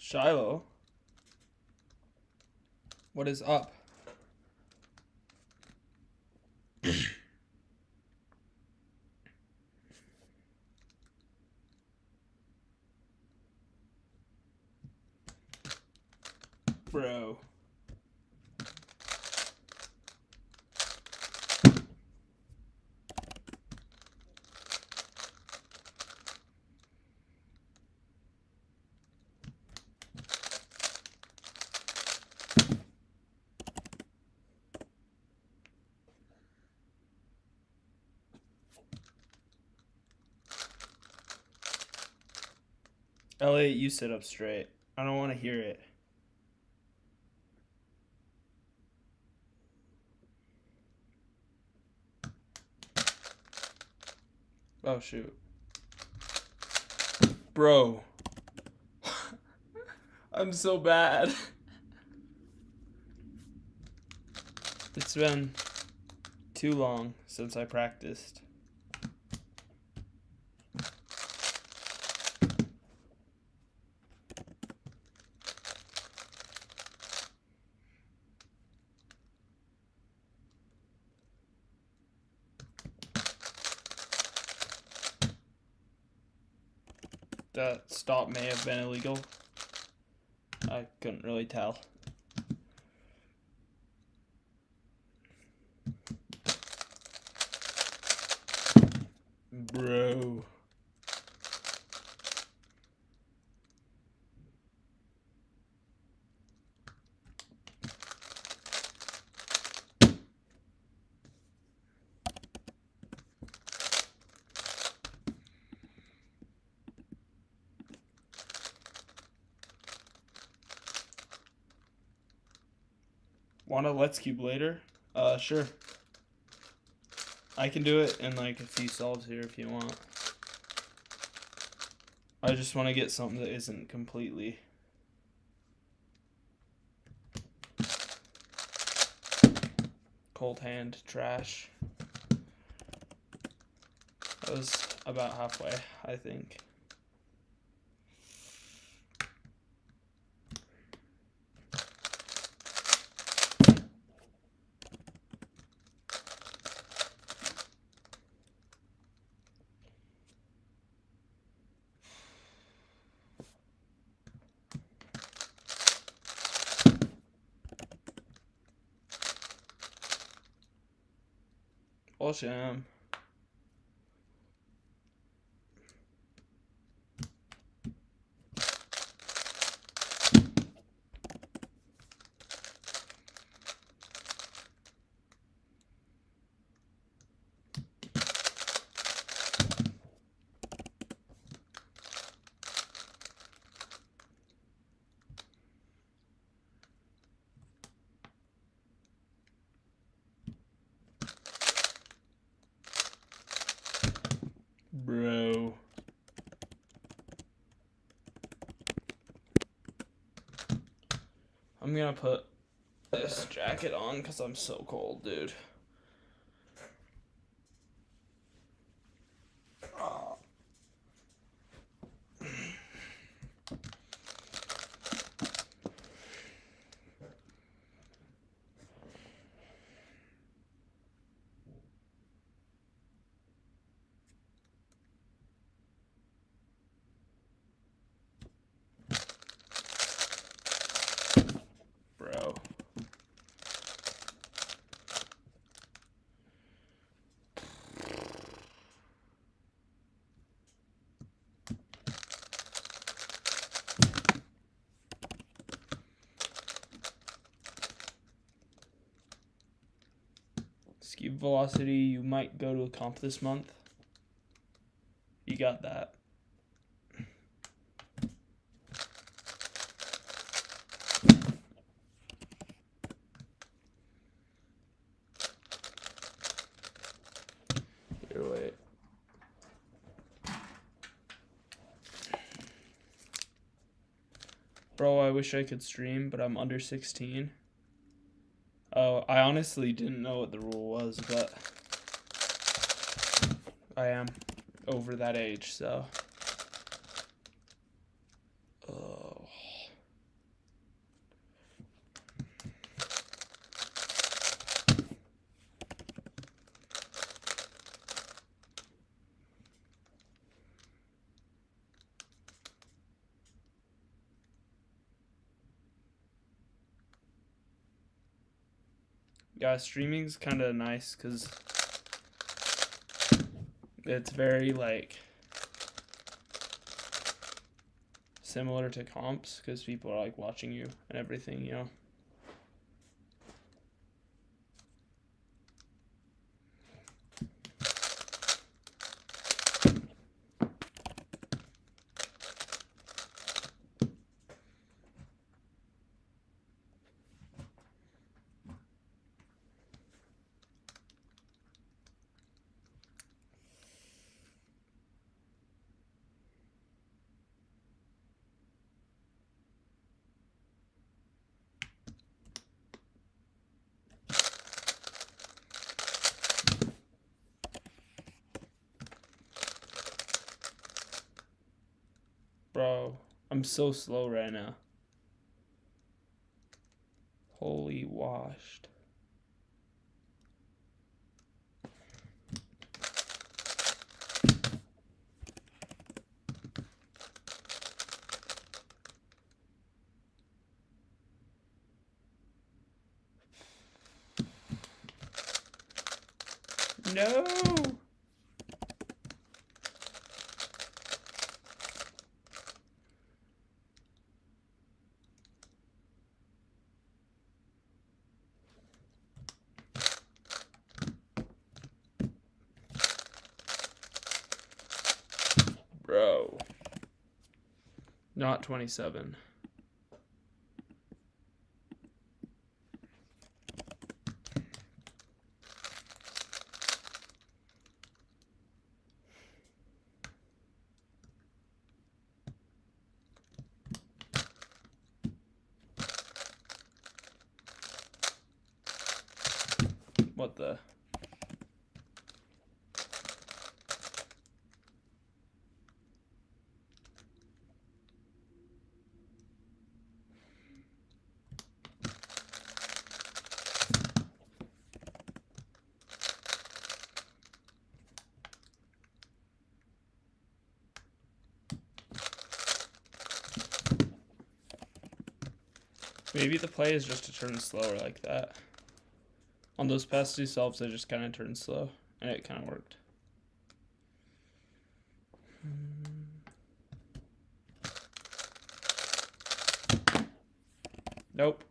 Shiloh? What is up? Bro. Elliot, you sit up straight. I don't want to hear it. Oh, shoot. Bro. I'm so bad. It's been too long since I practiced. That stop may have been illegal. I couldn't really tell. Bro. Want a Let's Cube later? Sure. I can do it in like a few solves here if you want. I just want to get something that isn't completely cold hand trash. That was about halfway, I think. Sham. Bro. I'm gonna put this jacket on because I'm so cold, dude. Bro. Cube velocity, you might go to a comp this month. You got that. Here, wait. Bro, I wish I could stream, but I'm under 16. Oh, I honestly didn't know what the rule was, but I am over that age, so. Oh. Yeah, streaming's kind of nice because it's very like similar to comps because people are like watching you and everything, you know. Bro, I'm so slow right now. Holy washed. No. Bro. Not 27. What the? Maybe the play is just to turn slower like that. On those past two solves, I just kind of turned slow, and it kind of worked. Nope.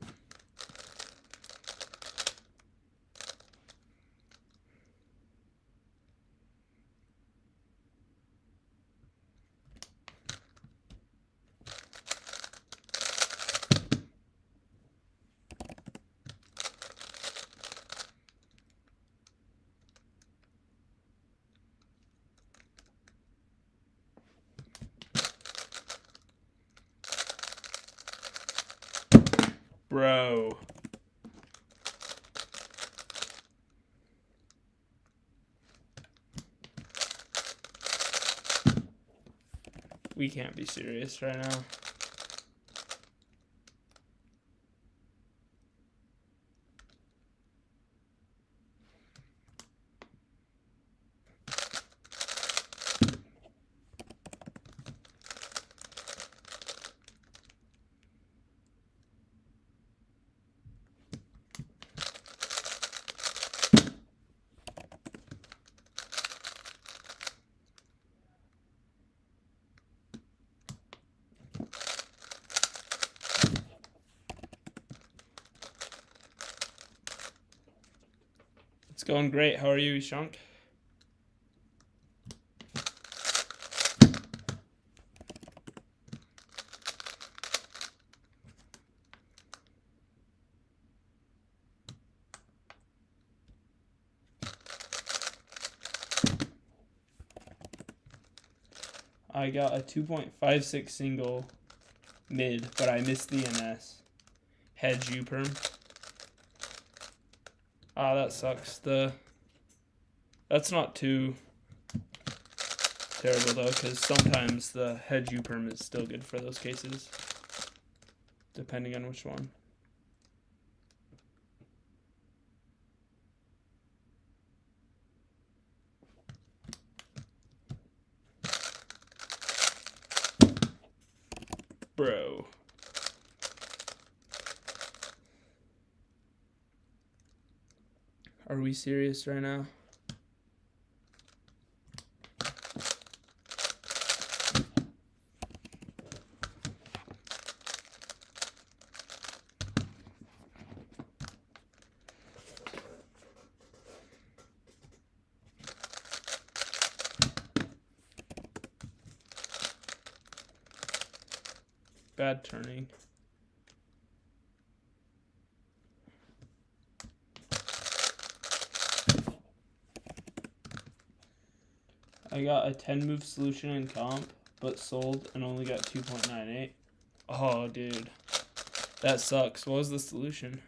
Bro. We can't be serious right now. It's going great. How are you, Ishunk? I got a 2.56 single mid, but I missed the NS. Hedge U-perm. Ah, that sucks. That's not too terrible though, because sometimes the hedge U-perm is still good for those cases, depending on which one. Bro. Are we serious right now? Bad turning. I got a 10 move solution in comp, but sold and only got 2.98. Oh, dude. That sucks. What was the solution?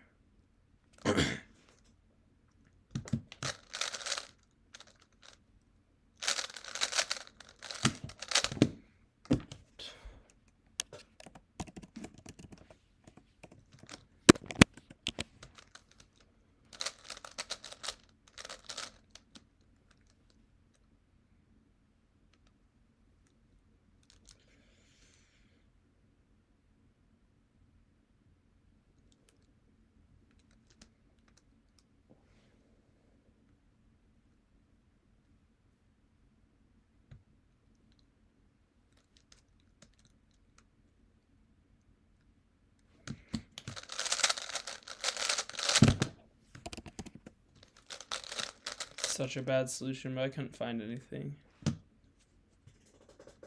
Such a bad solution, but I couldn't find anything.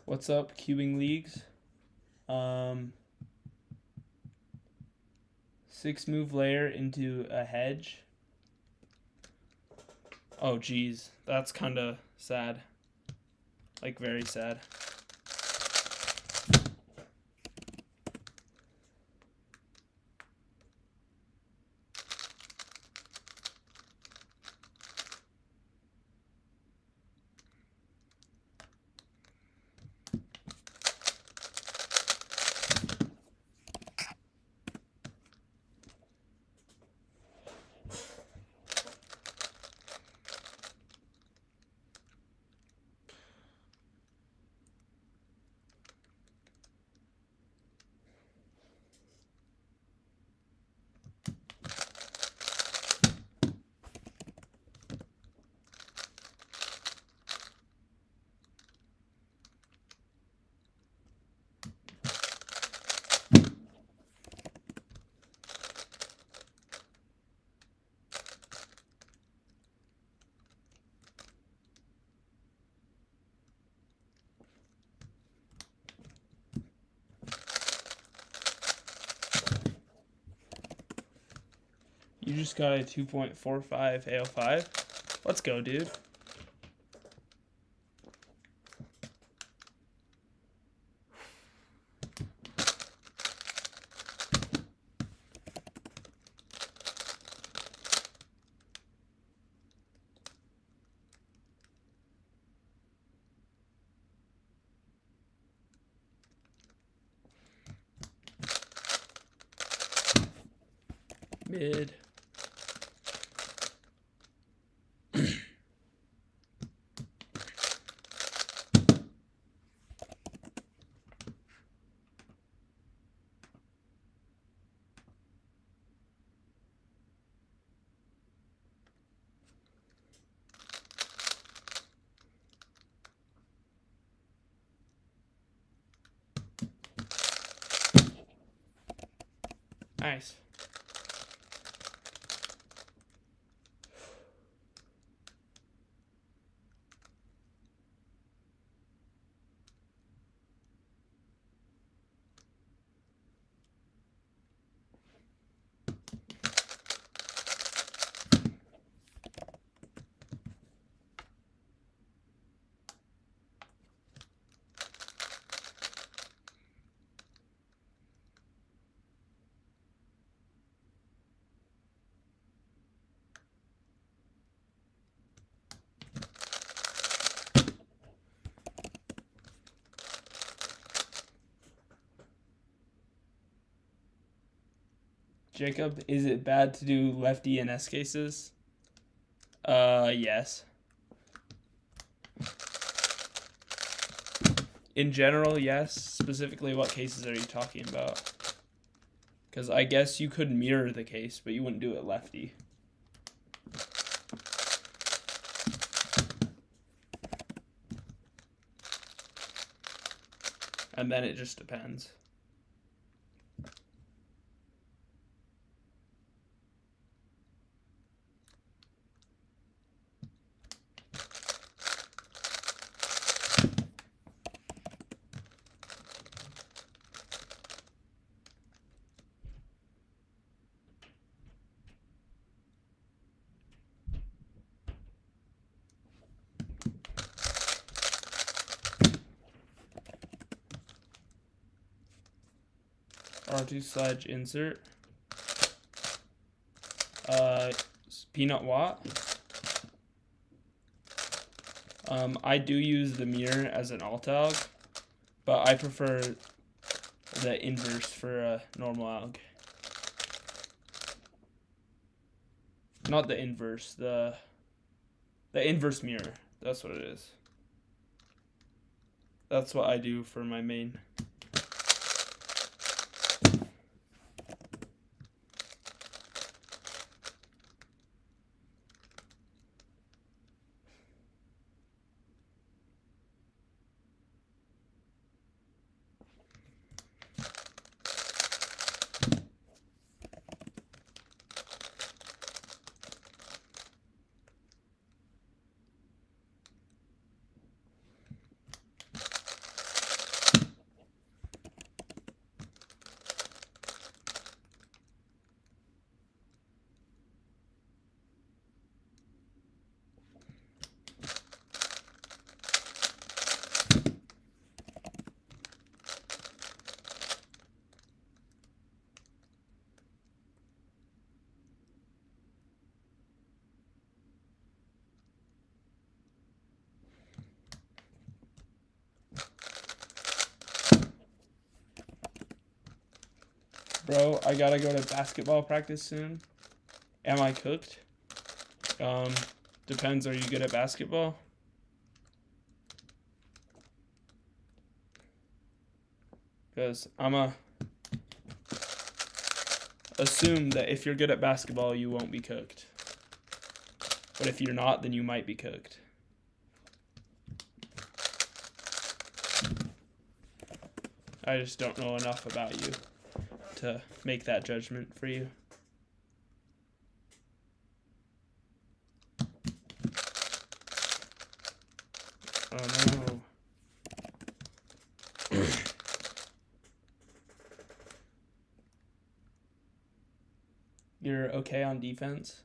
What's up, cubing leagues? 6 move layer into a hedge. Oh, geez. That's kind of sad. Like, very sad. You just got a 2.45 AO5. Let's go, dude. Mid. Nice. Jacob, is it bad to do lefty in S cases? Yes. In general, yes. Specifically, what cases are you talking about? Because I guess you could mirror the case, but you wouldn't do it lefty. And then it just depends. R2 sludge insert. Peanut watt. I do use the mirror as an alt alg, but I prefer the inverse for a normal alg. Not the inverse, the inverse mirror. That's what it is. That's what I do for my main. Bro, I gotta go to basketball practice soon. Am I cooked? Depends. Are you good at basketball? Because assume that if you're good at basketball, you won't be cooked. But if you're not, then you might be cooked. I just don't know enough about you to make that judgment for you. Oh no. You're okay on defense?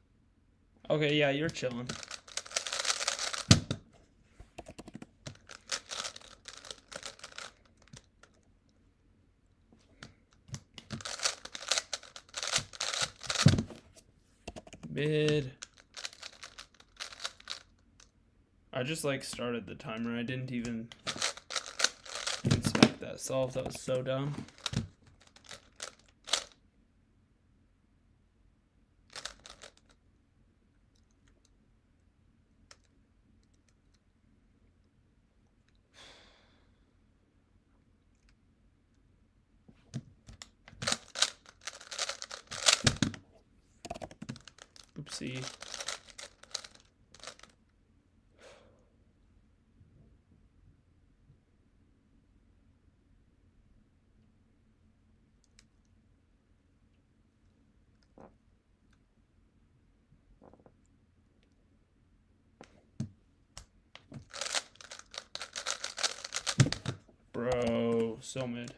Okay, yeah, you're chilling. Mid. I just started the timer. I didn't even inspect that solve. That was so dumb. Oopsie. Bro, so mid.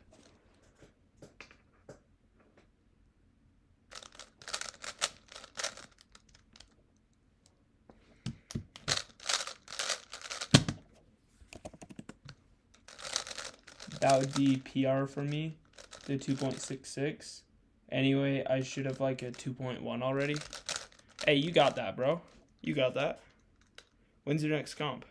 That would be PR for me, the 2.66. Anyway, I should have a 2.1 already. Hey, you got that, bro. You got that. When's your next comp?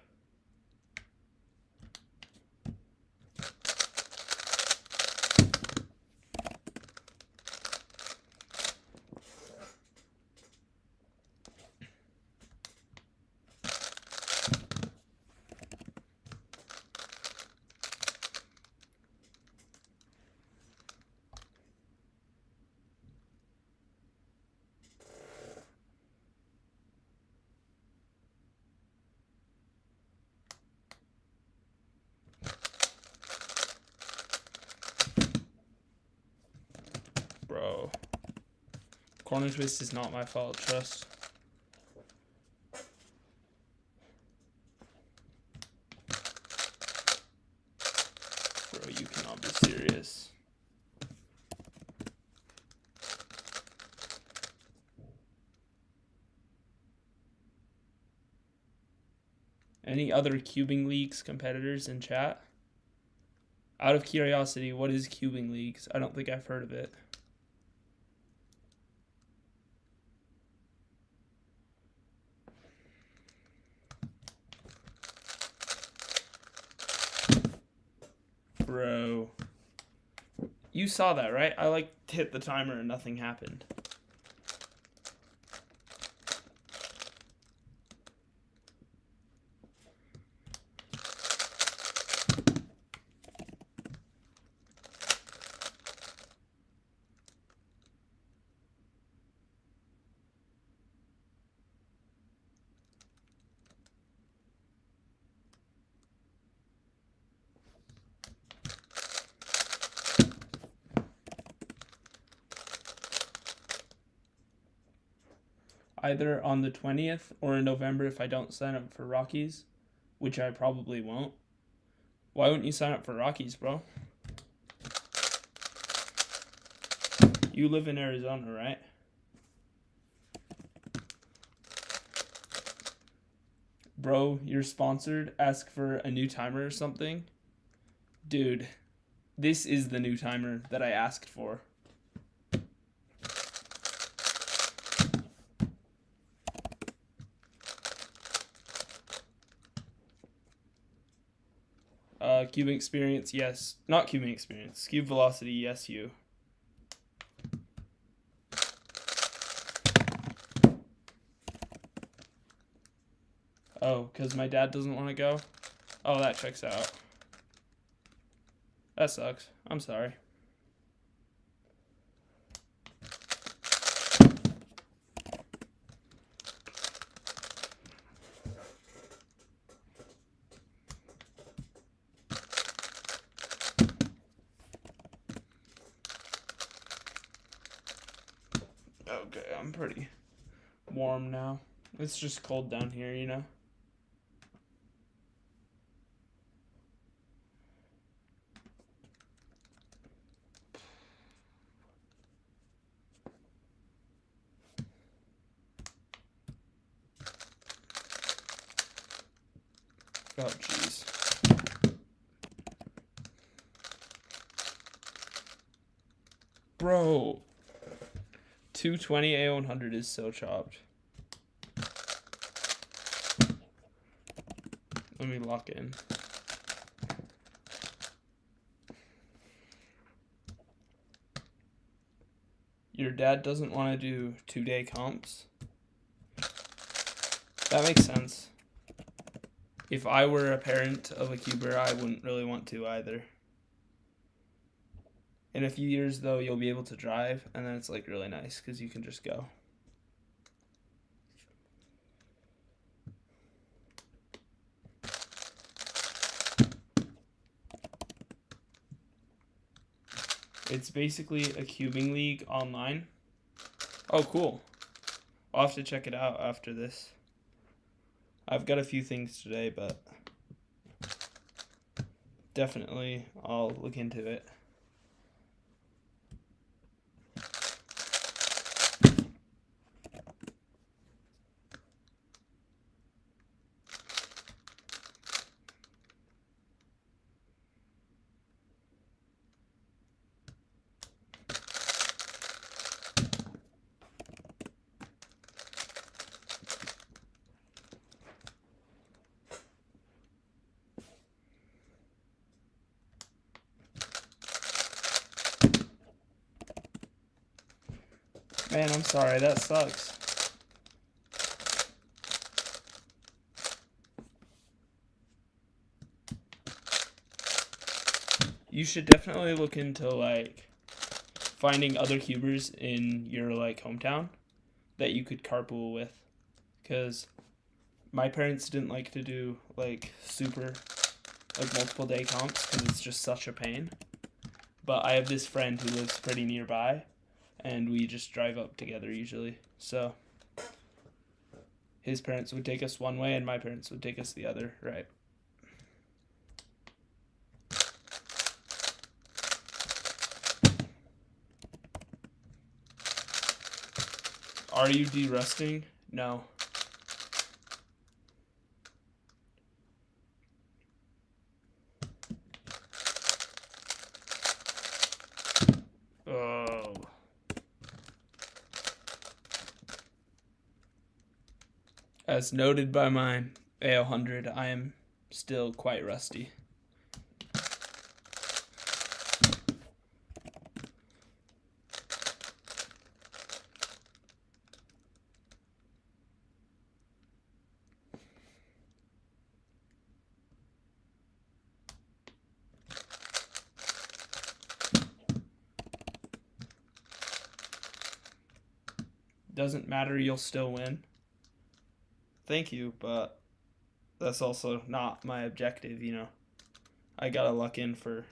Corner twist is not my fault, trust. Bro, you cannot be serious. Any other cubing leagues competitors in chat? Out of curiosity, what is cubing leagues? I don't think I've heard of it. Bro. You saw that, right? I like hit the timer and nothing happened. Either on the 20th or in November if I don't sign up for Rockies, which I probably won't. Why wouldn't you sign up for Rockies, bro? You live in Arizona, right? Bro, you're sponsored. Ask for a new timer or something. Dude, this is the new timer that I asked for. Cubing experience, yes. Not cubing experience. Cube velocity, yes, you. Oh, because my dad doesn't want to go? Oh, that checks out. That sucks. I'm sorry. Okay, I'm pretty warm now. It's just cold down here, you know? Oh, jeez. Bro. 220 A100 is so chopped. Let me lock in. Your dad doesn't want to do 2-day comps? That makes sense. If I were a parent of a cuber, I wouldn't really want to either. In a few years, though, you'll be able to drive, and then it's like really nice because you can just go. It's basically a cubing league online. Oh, cool. I'll have to check it out after this. I've got a few things today, but definitely I'll look into it. Man, I'm sorry, that sucks. You should definitely look into like finding other cubers in your like hometown that you could carpool with, because my parents didn't like to do like super like multiple day comps because it's just such a pain. But I have this friend who lives pretty nearby, and we just drive up together usually. So his parents would take us one way and my parents would take us the other, right? Are you derusting? No. Oh. As noted by my A100, I am still quite rusty. Doesn't matter, you'll still win. Thank you, but that's also not my objective, you know. I gotta luck in for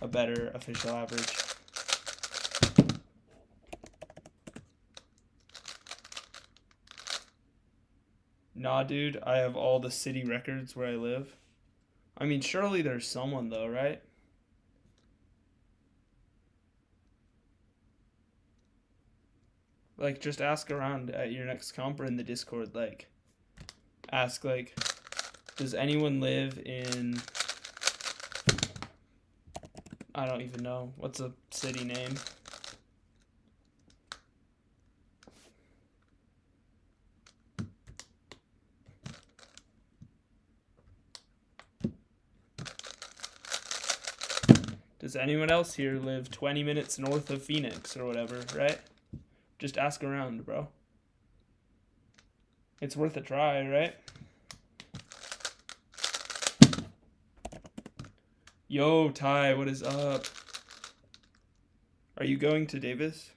a better official average. Nah, dude, I have all the city records where I live. I mean, surely there's someone though, right? Like, just ask around at your next comp or in the Discord, like, ask, like, does anyone live in, I don't even know, what's a city name? Does anyone else here live 20 minutes north of Phoenix or whatever, right? Just ask around, bro. It's worth a try, right? Yo, Ty, what is up? Are you going to Davis?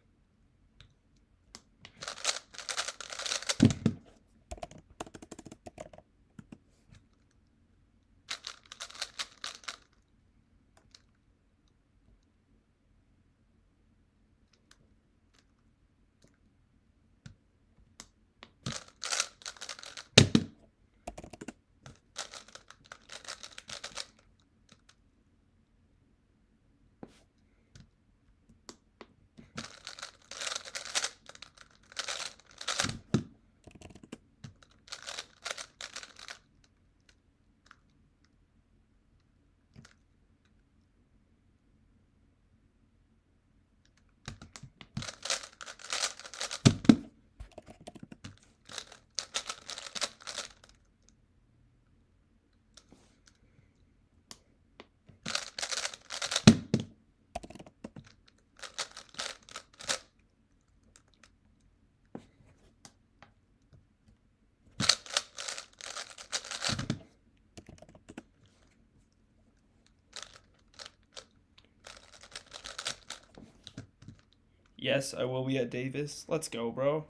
Yes, I will be at Davis. Let's go, bro.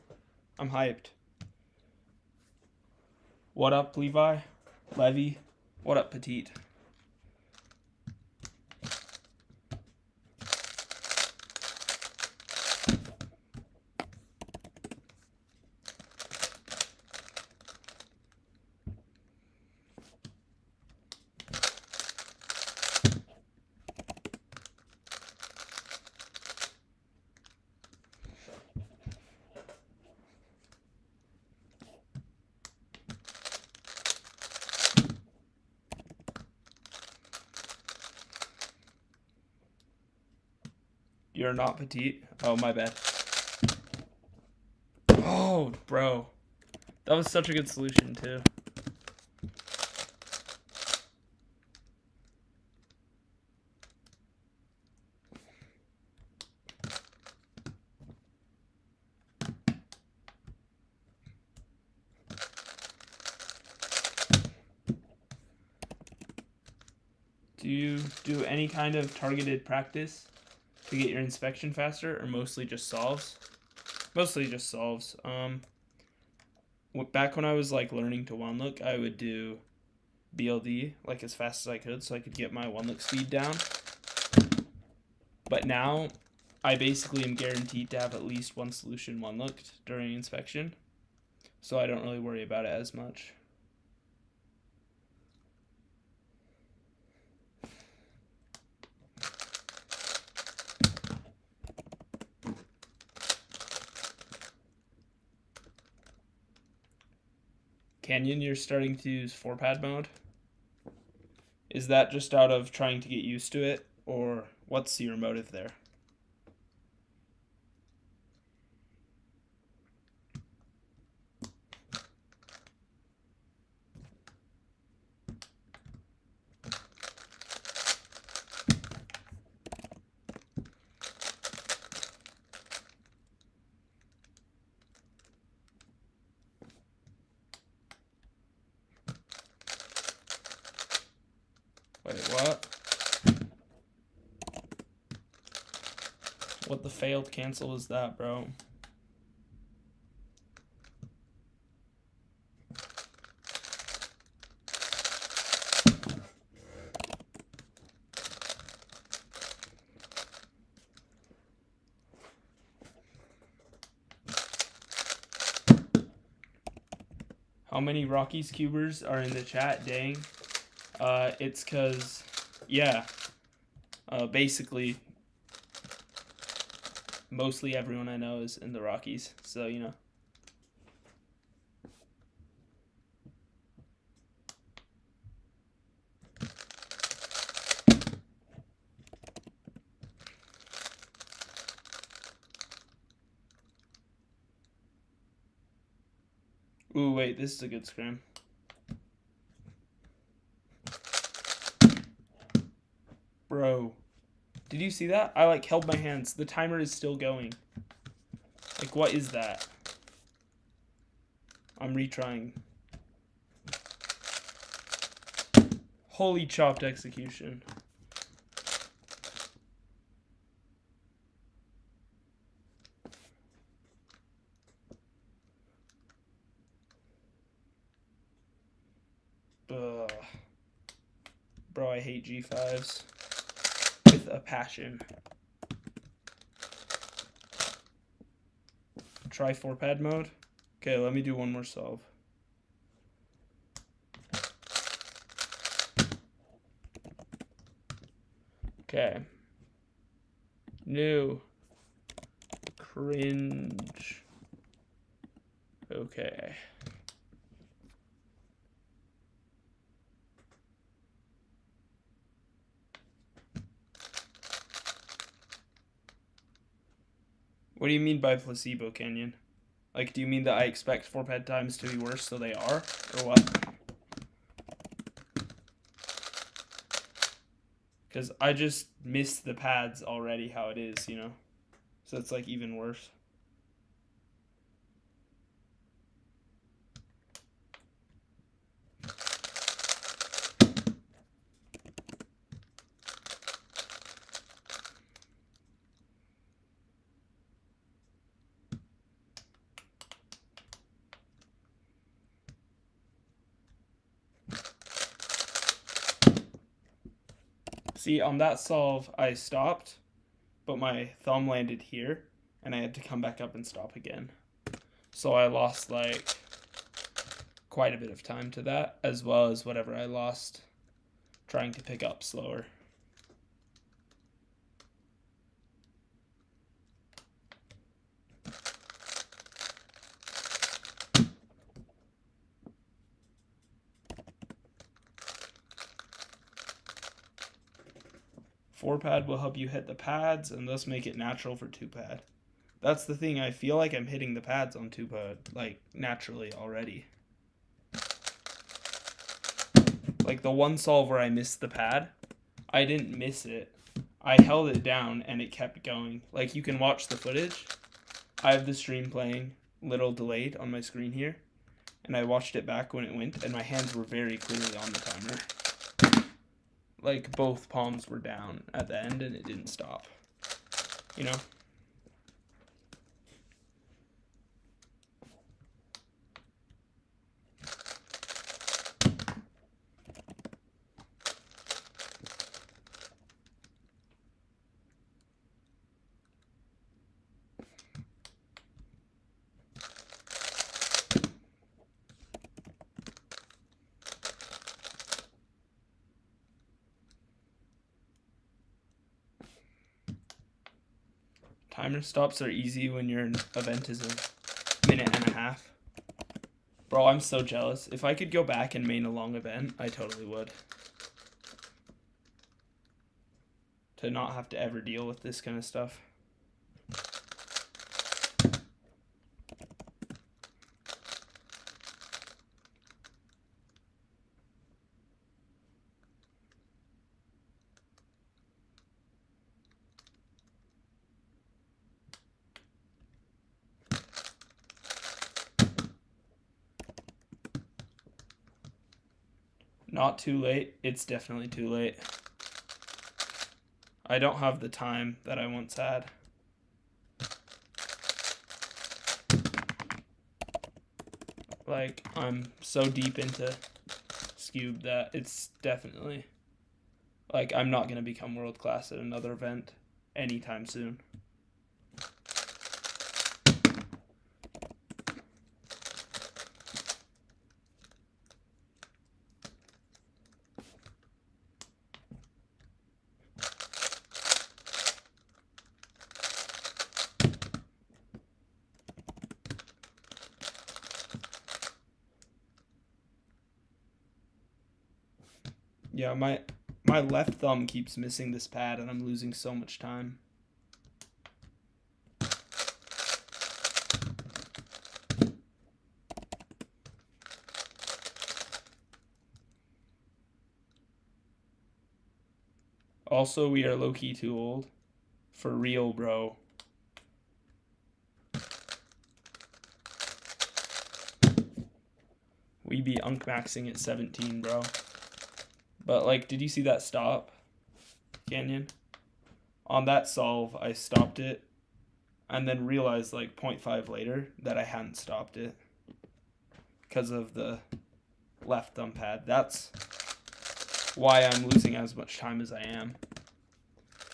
I'm hyped. What up, Levi? Levy? What up, Petite? You're not petite? Oh, my bad. Oh, bro. That was such a good solution, too. Do you do any kind of targeted practice to get your inspection faster, or mostly just solves? Mostly just solves. Back when I was like learning to one look, I would do BLD like as fast as I could so I could get my one look speed down. But now I basically am guaranteed to have at least one solution one looked during inspection, so I don't really worry about it as much. Canyon, you're starting to use 4-pad mode. Is that just out of trying to get used to it, or what's your motive there? Wait, what? What the failed cancel is that, bro? How many Rockies cubers are in the chat? Dang. It's cause, yeah. Basically, mostly everyone I know is in the Rockies, so you know. Ooh, wait, this is a good scram. Bro, did you see that? I like held my hands. The timer is still going. Like, what is that? I'm retrying. Holy chopped execution. Ugh. Bro, I hate G5s with a passion. Try 4-pad mode. Okay, let me do one more solve. Okay. New. Cringe. Okay. What do you mean by placebo, Canyon? Like, do you mean that I expect 4-pad times to be worse, so they are? Or what? Because I just missed the pads already how it is, you know? So it's like even worse. See, on that solve, I stopped, but my thumb landed here, and I had to come back up and stop again. So I lost, like, quite a bit of time to that, as well as whatever I lost trying to pick up slower. Four-pad will help you hit the pads and thus make it natural for 2-pad. That's the thing, I feel like I'm hitting the pads on 2-pad, like, naturally already. Like, the one solve where I missed the pad, I didn't miss it. I held it down and it kept going. Like, you can watch the footage. I have the stream playing, little delayed on my screen here, and I watched it back when it went, and my hands were very clearly on the timer. Like, both palms were down at the end, and it didn't stop. You know? Timer stops are easy when your event is a minute and a half. Bro, I'm so jealous. If I could go back and main a long event, I totally would. To not have to ever deal with this kind of stuff. Not too late. It's definitely too late. I don't have the time that I once had. Like, I'm so deep into Scube that it's definitely, like, I'm not going to become world class at another event anytime soon. Yeah, my left thumb keeps missing this pad and I'm losing so much time. Also, we are low-key too old. For real, bro. We be unk-maxing at 17, bro. But, like, did you see that stop, Canyon? On that solve, I stopped it, and then realized, like, 0.5 later that I hadn't stopped it. Because of the left thumb pad. That's why I'm losing as much time as I am.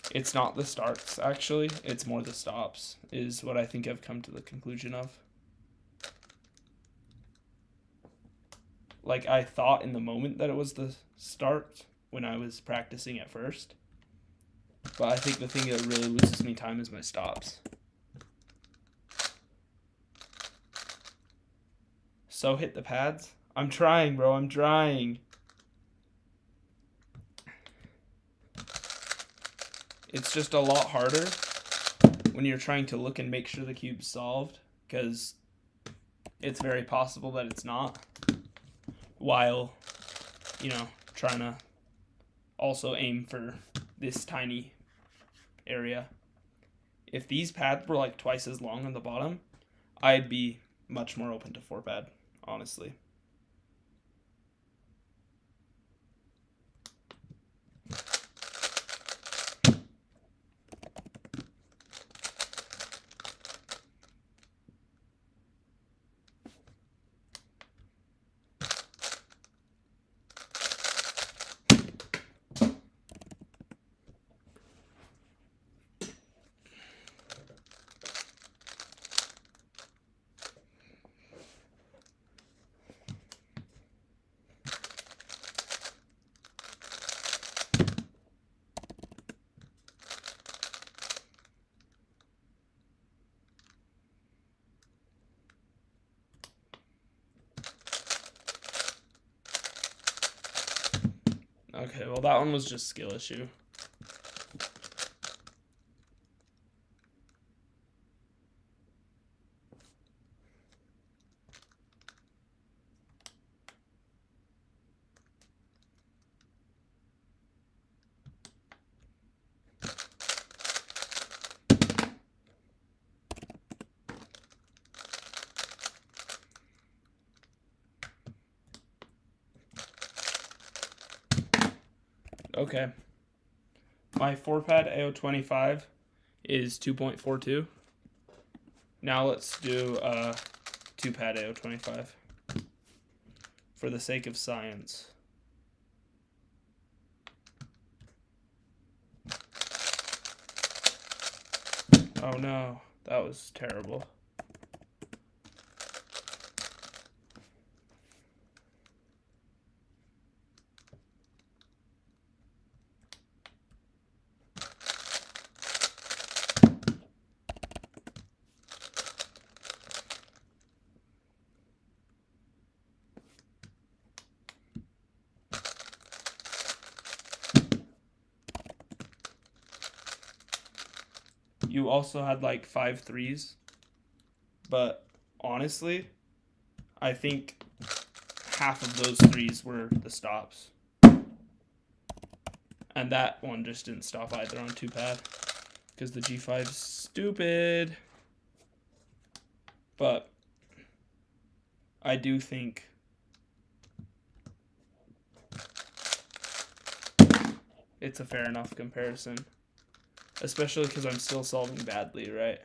It's not the starts, actually. It's more the stops, is what I think I've come to the conclusion of. Like, I thought in the moment that it was the start when I was practicing at first. But I think the thing that really loses me time is my stops. So hit the pads. I'm trying, bro. I'm trying. It's just a lot harder when you're trying to look and make sure the cube's solved, because it's very possible that it's not, while, you know, trying to also aim for this tiny area. If these pads were like twice as long on the bottom, I'd be much more open to 4-pad, honestly. Okay, well that one was just skill issue. Okay. My 4-pad AO25 is 2.42. Now let's do 2-pad AO25 for the sake of science. Oh no, that was terrible. You also had like 5 threes. But honestly, I think half of those threes were the stops. And that one just didn't stop either on 2-pad. Because the G5's stupid. But I do think it's a fair enough comparison. Especially because I'm still solving badly, right?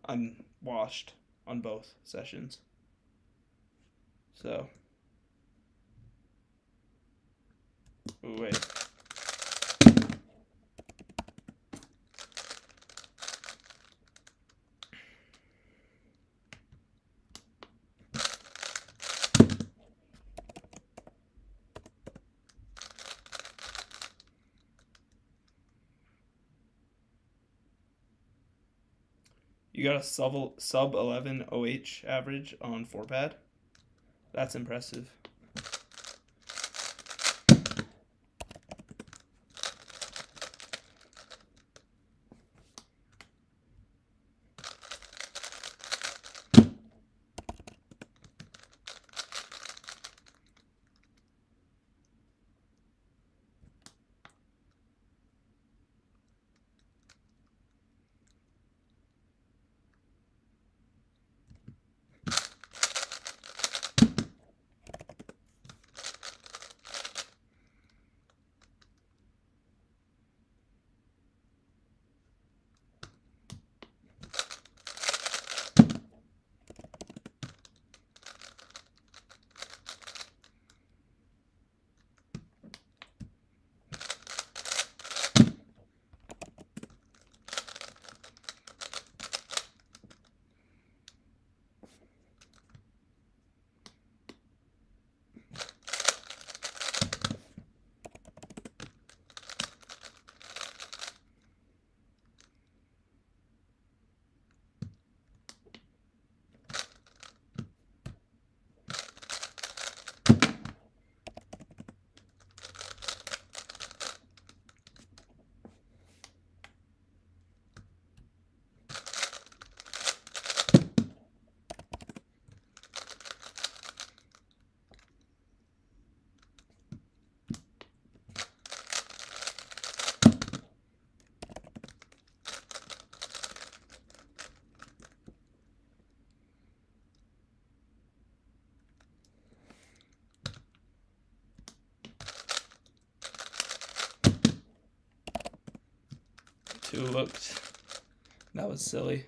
I'm washed on both sessions. So. Ooh, wait. You got a sub 11 OH average on 4-pad. That's impressive. Two looked. That was silly.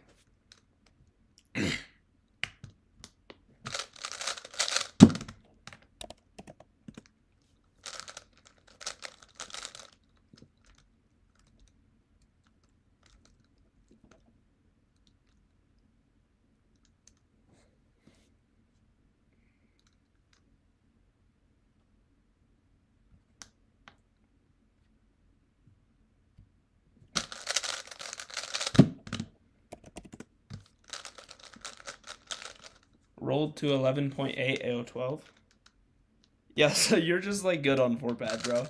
Rolled to 11.8 AO12. Yeah, so you're just like good on 4-pad, bro.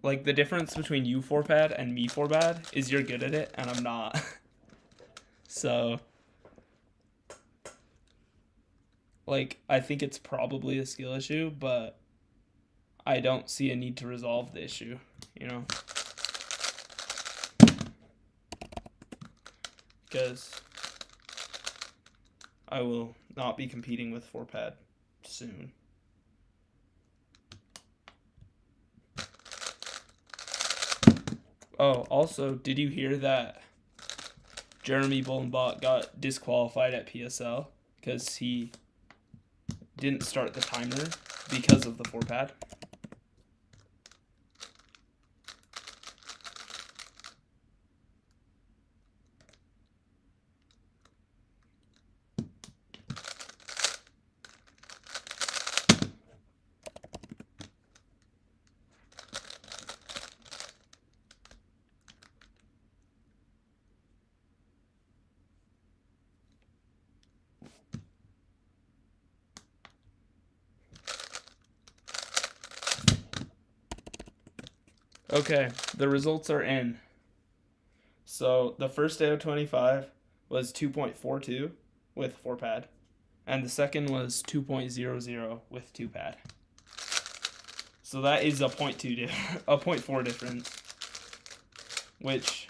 Like the difference between you 4-pad and me 4-pad is you're good at it and I'm not. So like I think it's probably a skill issue, but I don't see a need to resolve the issue, you know? Because I will not be competing with 4-pad soon. Oh, also, did you hear that Jeremy Bullenbach got disqualified at PSL because he didn't start the timer because of the 4-pad? Okay, the results are in. So the first day of 25 was 2.42 with 4 pad, and the second was 2.00 with 2 pad. So that is a 0.4 difference, which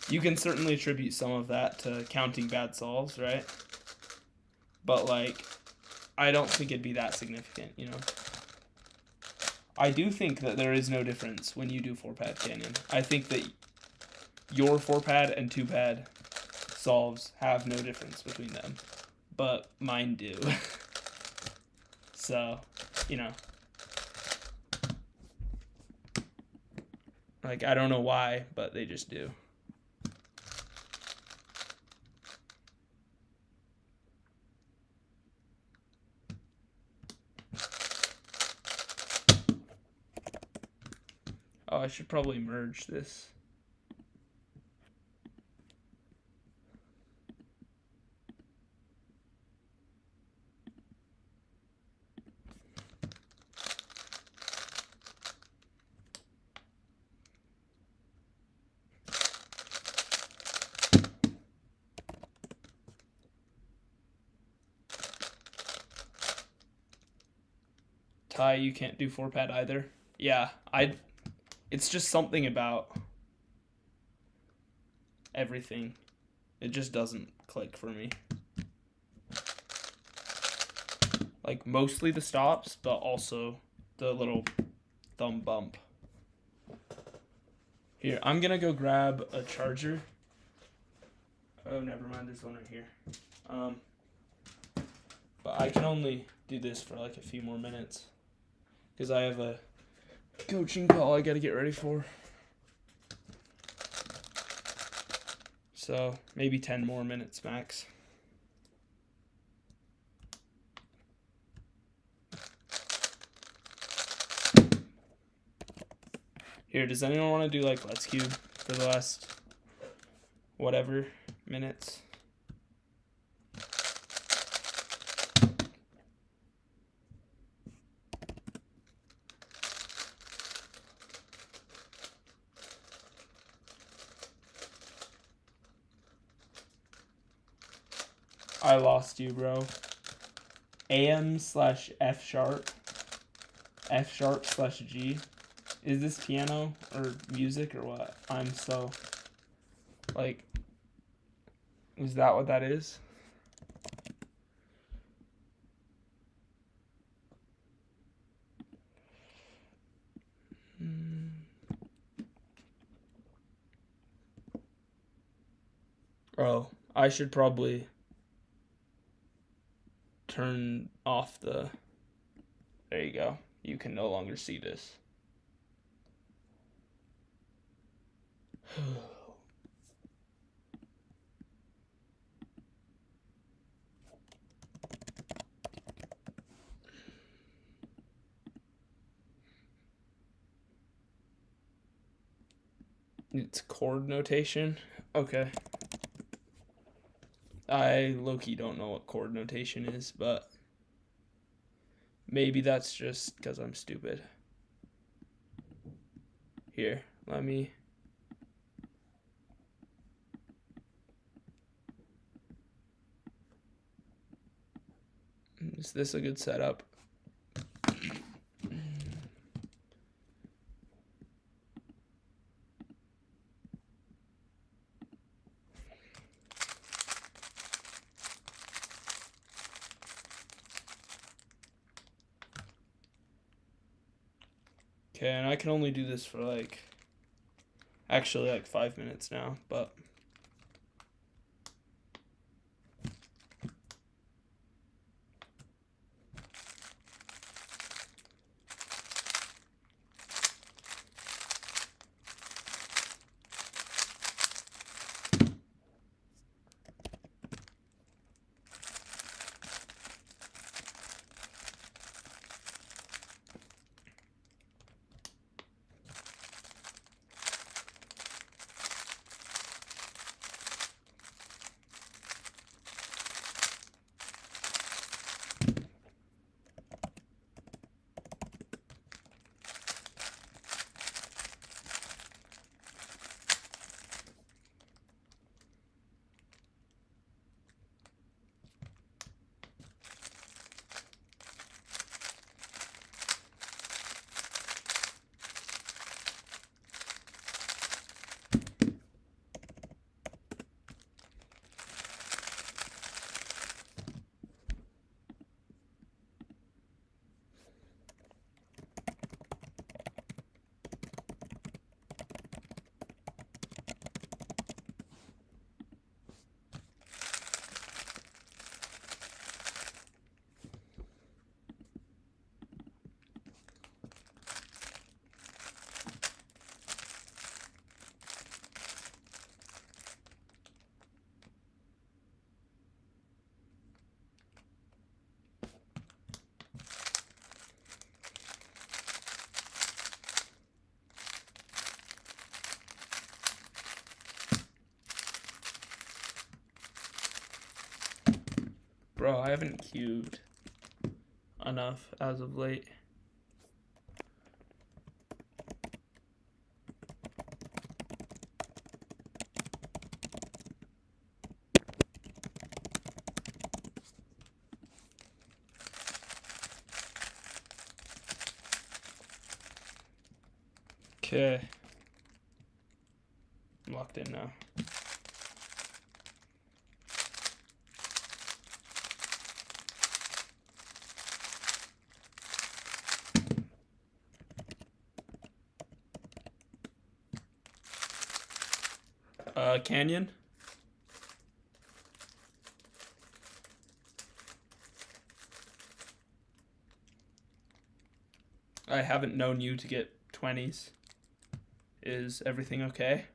you can certainly attribute some of that to counting bad solves, right? But like, I don't think it'd be that significant, you know? I do think that there is no difference when you do 4-pad Canyon. I think that your 4-pad and 2-pad solves have no difference between them, but mine do. So, you know. Like, I don't know why, but they just do. Oh, I should probably merge this. Ty, you can't do 4-pad either. Yeah, it's just something about everything. It just doesn't click for me. Like, mostly the stops, but also the little thumb bump. Here, I'm gonna go grab a charger. Oh, never mind, there's one right here. But I can only do this for like a few more minutes because I have a coaching call I gotta get ready for. So maybe 10 more minutes max. Here, does anyone want to do like Let's Cube for the last whatever minutes? I lost you, bro. AM/F sharp. F#/G. Is this piano or music or what? I'm so, like, is that what that is? Oh, I should probably turn off the, there you go. You can no longer see this. It's chord notation. Okay. I low-key don't know what chord notation is, but maybe that's just because I'm stupid. Here, let me... Is this a good setup? Okay, and I can only do this for like, actually like 5 minutes now, but Bro, I haven't queued enough as of late. Okay. I'm locked in now. Canyon. I haven't known you to get 20s. Is everything okay?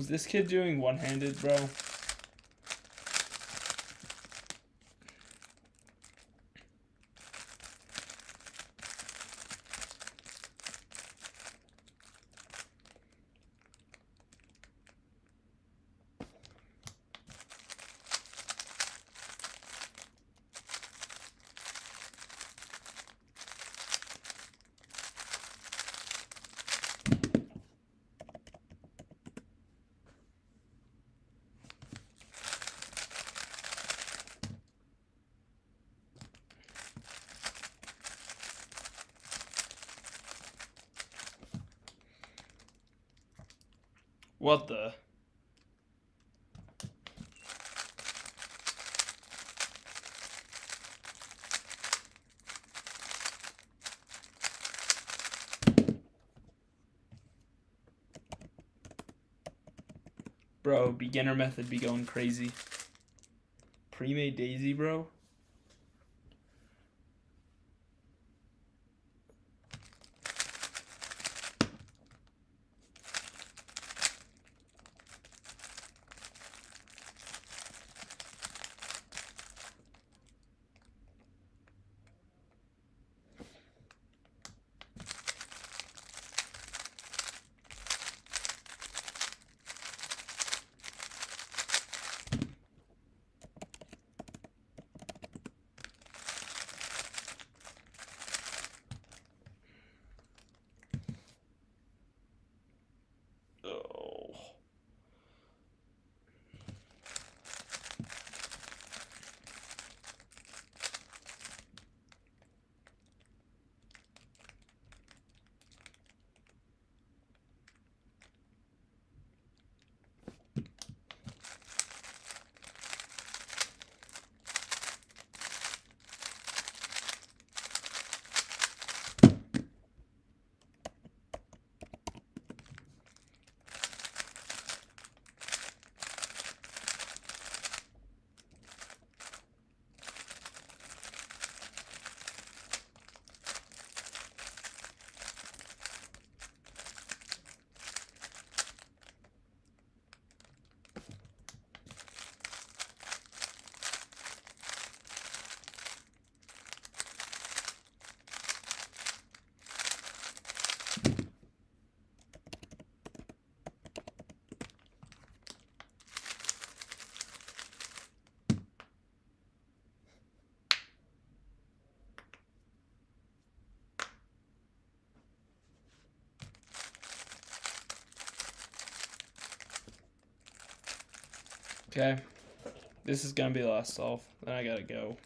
Was this kid doing one-handed, bro? What the? Bro, beginner method be going crazy. Pre-made daisy, bro? Okay. This is going to be the last solve. Then I got to go.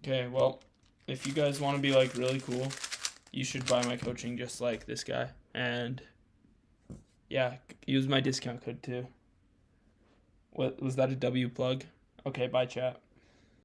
Okay, well, if you guys want to be like really cool, you should buy my coaching just like this guy. And yeah, use my discount code too. What was that, a W plug? Okay, bye chat.